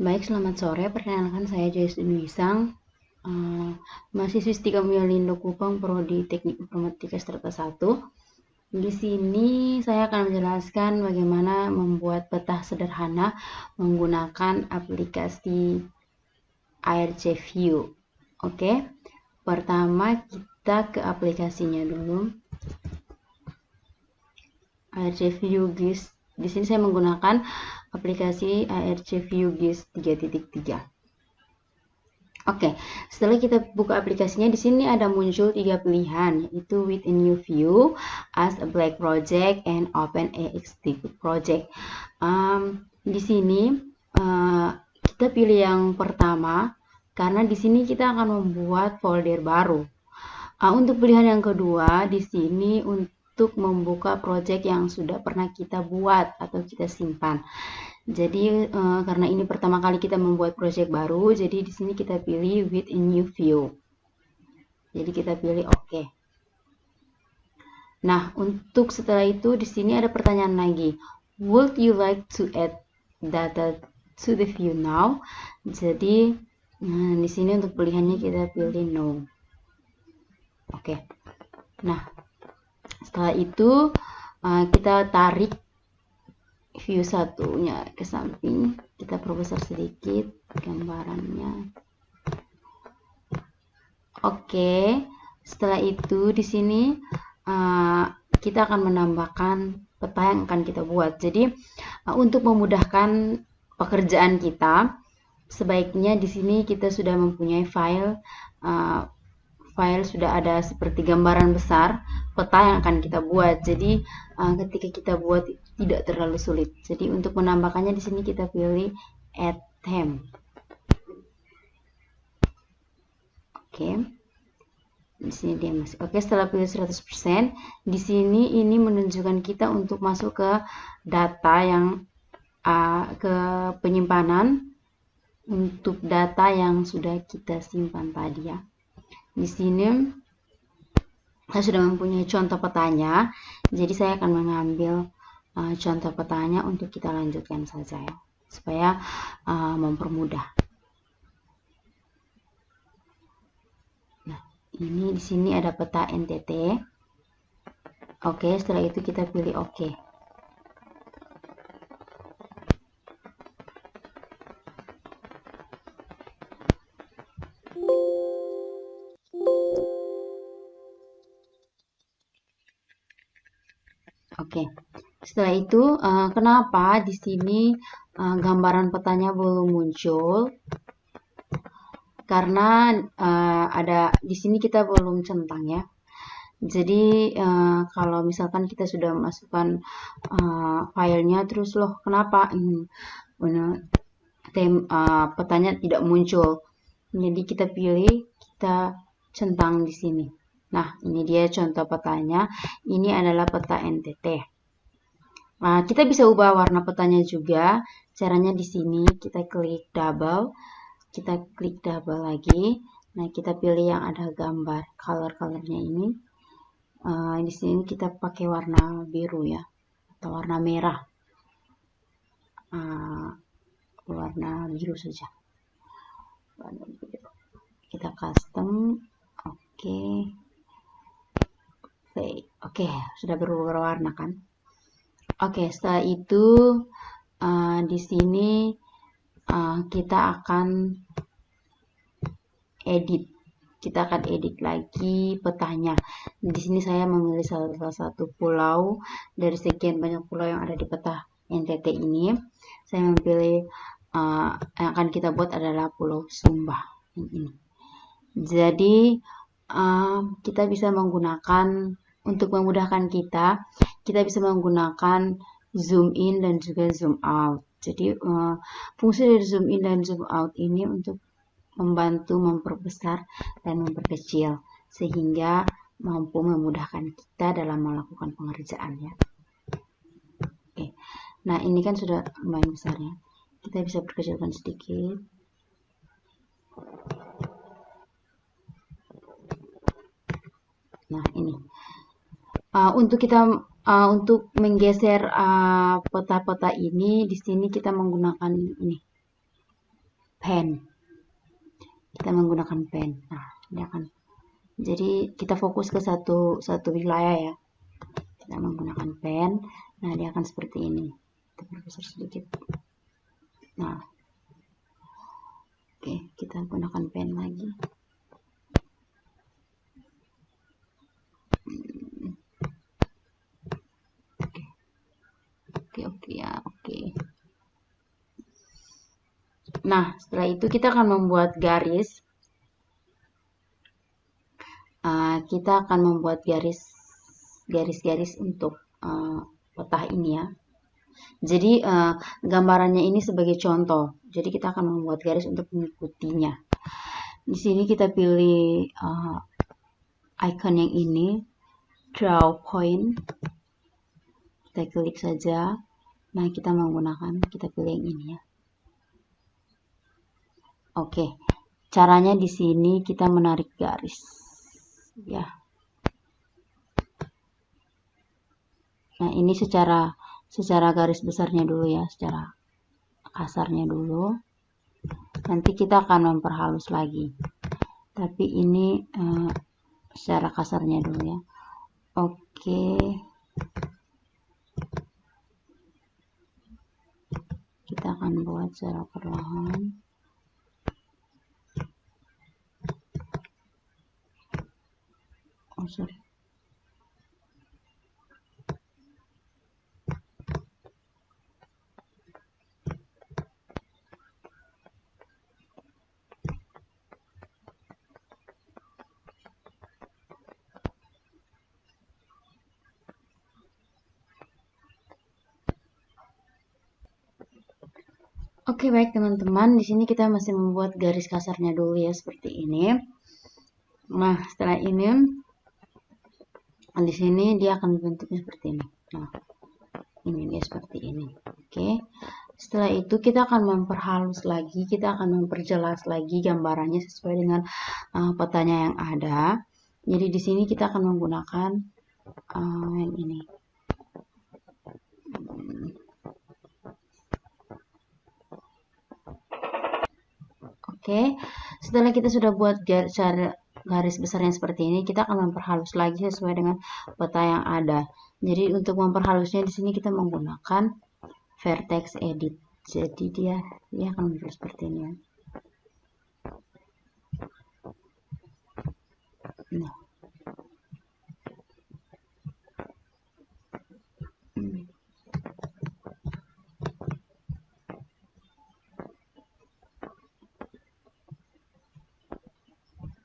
Baik, selamat sore. Perkenalkan saya Joyce Wisang, mahasiswi Stika Mulia Lindo Kupang, Prodi Teknik Informatika Strata 1. Di sini saya akan menjelaskan bagaimana membuat peta sederhana menggunakan aplikasi ARC View. Oke, pertama kita ke aplikasinya dulu. ARC View GIS. Di sini saya menggunakan aplikasi ARC View GIS 3.3. Oke, setelah kita buka aplikasinya, di sini ada muncul 3 pilihan, yaitu with a new view, as a blank project, and open a executed project. Di sini kita pilih yang pertama, karena di sini kita akan membuat folder baru. Untuk pilihan yang kedua, di sini untuk membuka project yang sudah pernah kita buat atau kita simpan. Jadi karena ini pertama kali kita membuat project baru, jadi di sini kita pilih with a new view. Jadi kita pilih OK. Nah, untuk setelah itu di sini ada pertanyaan lagi. Would you like to add data to the view now? Jadi di sini untuk pilihannya kita pilih no. Oke. Nah, setelah itu kita tarik view satunya ke samping, kita perbesar sedikit gambarannya. Oke, setelah itu di sini kita akan menambahkan peta yang akan kita buat. Jadi untuk memudahkan pekerjaan kita, sebaiknya di sini kita sudah mempunyai file sudah ada seperti gambaran besar peta yang akan kita buat. Jadi ketika kita buat tidak terlalu sulit. Jadi untuk menambahkannya di sini kita pilih add theme. Oke. Di sini dia masih. Oke, setelah pilih 100%, di sini ini menunjukkan kita untuk masuk ke data yang ke penyimpanan untuk data yang sudah kita simpan tadi ya. Di sini saya sudah mempunyai contoh petanya, jadi saya akan mengambil contoh petanya untuk kita lanjutkan saja ya, supaya mempermudah. Nah, ini di sini ada peta NTT. Oke, setelah itu kita pilih OK. Oke, setelah itu kenapa di sini gambaran petanya belum muncul? Karena ada di sini kita belum centang ya. Jadi kalau misalkan kita sudah masukkan filenya, terus loh kenapa petanya tidak muncul? Jadi kita pilih, kita centang di sini. Nah, ini dia contoh petanya. Ini adalah peta NTT. Nah, kita bisa ubah warna petanya juga. Caranya di sini kita klik double. Kita klik double lagi. Nah, kita pilih yang ada gambar color-colornya ini. Di sini kita pakai warna biru ya, atau warna merah. Warna biru saja. Warna biru. Kita custom. Oke. Oke, sudah berubah warna kan? Oke, setelah itu di sini kita akan edit. Kita akan edit lagi petanya. Di sini saya memilih salah satu pulau dari sekian banyak pulau yang ada di peta NTT ini. Saya memilih yang akan kita buat adalah Pulau Sumba ini. Jadi kita bisa menggunakan, untuk memudahkan kita bisa menggunakan zoom in dan juga zoom out. Jadi fungsi dari zoom in dan zoom out ini untuk membantu memperbesar dan memperkecil sehingga mampu memudahkan kita dalam melakukan pengerjaan ya. Oke. Nah, ini kan sudah lumayan besar ya. Kita bisa perkecilkan sedikit. Nah, ini. Untuk kita untuk menggeser peta-peta ini, di sini kita menggunakan ini. pen. Kita menggunakan pen. Nah, ini akan jadi kita fokus ke satu wilayah ya. Kita menggunakan pen. Nah, dia akan seperti ini. Kita perbesar sedikit. Nah, oke, kita gunakan pen lagi. Oke ya, oke. Nah, setelah itu kita akan membuat garis. Kita akan membuat garis-garis untuk peta ini ya. Jadi gambarannya ini sebagai contoh. Jadi kita akan membuat garis untuk mengikutinya. Di sini kita pilih icon yang ini, draw point. Kita klik saja. Nah, kita pilih yang ini ya. Oke, caranya di sini kita menarik garis ya. Nah, ini secara garis besarnya dulu ya, secara kasarnya dulu. Nanti kita akan memperhalus lagi. Tapi ini secara kasarnya dulu ya. Oke. Kita akan buat secara perlahan. Oh, sorry. Oke, baik teman-teman, di sini kita masih membuat garis kasarnya dulu ya, seperti ini. Nah, setelah ini di sini dia akan bentuknya seperti ini. Nah, ini dia seperti ini. Oke. Setelah itu kita akan memperhalus lagi, kita akan memperjelas lagi gambarannya sesuai dengan petanya yang ada. Jadi di sini kita akan menggunakan yang ini. Oke, setelah kita sudah buat garis besarnya seperti ini, kita akan memperhalus lagi sesuai dengan peta yang ada. Jadi untuk memperhalusnya di sini kita menggunakan vertex edit. Jadi dia akan muncul seperti ini ya. Nah.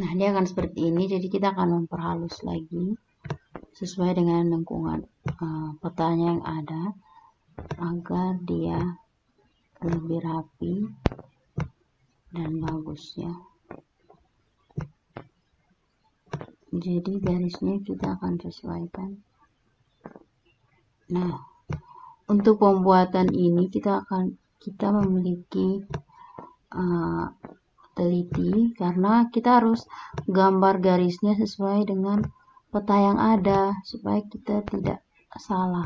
Nah, dia akan seperti ini. Jadi kita akan memperhalus lagi sesuai dengan lingkungan petanya yang ada agar dia lebih rapi dan bagus ya. Jadi garisnya kita akan sesuaikan. Nah, untuk pembuatan ini kita memiliki teliti karena kita harus gambar garisnya sesuai dengan peta yang ada supaya kita tidak salah.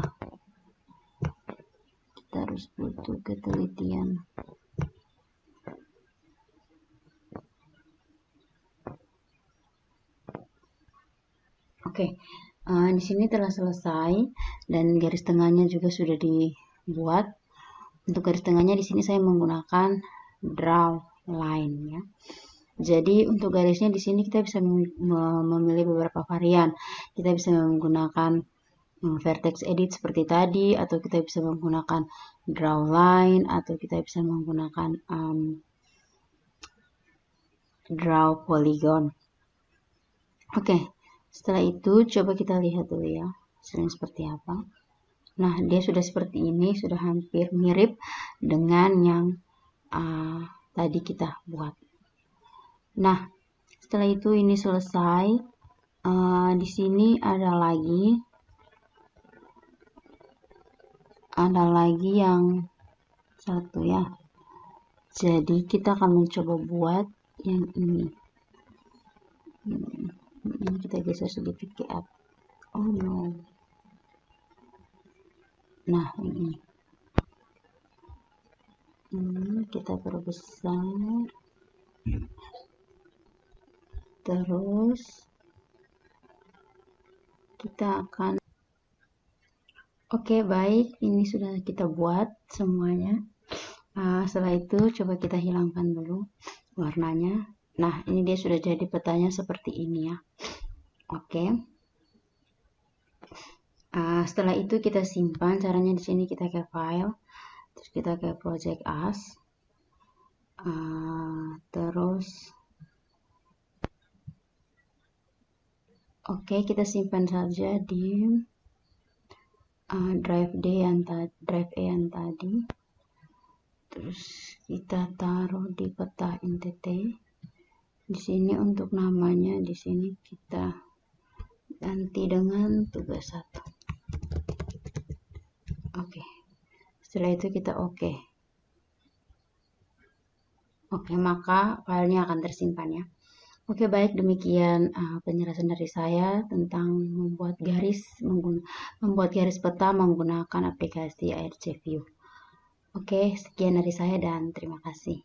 Kita harus butuh ketelitian. Oke, di sini telah selesai dan garis tengahnya juga sudah dibuat. Untuk garis tengahnya di sini saya menggunakan draw line ya. Jadi untuk garisnya di sini kita bisa memilih beberapa varian. Kita bisa menggunakan vertex edit seperti tadi, atau kita bisa menggunakan draw line, atau kita bisa menggunakan draw polygon. Oke, setelah itu coba kita lihat dulu ya hasilnya seperti apa. Nah, dia sudah seperti ini, sudah hampir mirip dengan yang tadi kita buat. Nah, setelah itu ini selesai. Di sini ada lagi yang satu ya. Jadi kita akan mencoba buat yang ini. Ini kita geser sedikit ke up. Oh no. Nah, ini. kita perbesar, terus kita akan baik, ini sudah kita buat semuanya. Setelah itu coba kita hilangkan dulu warnanya. Nah, ini dia sudah jadi petanya seperti ini ya. Setelah itu kita simpan. Caranya di sini kita ke file, terus kita ke project as, terus kita simpan saja di drive E yang tadi. Terus kita taruh di peta NTT. Di sini untuk namanya, di sini kita ganti dengan tugas 1. Setelah itu kita maka filenya akan tersimpan ya. Baik, demikian penjelasan dari saya tentang membuat garis peta menggunakan aplikasi ARC View. Sekian dari saya dan terima kasih.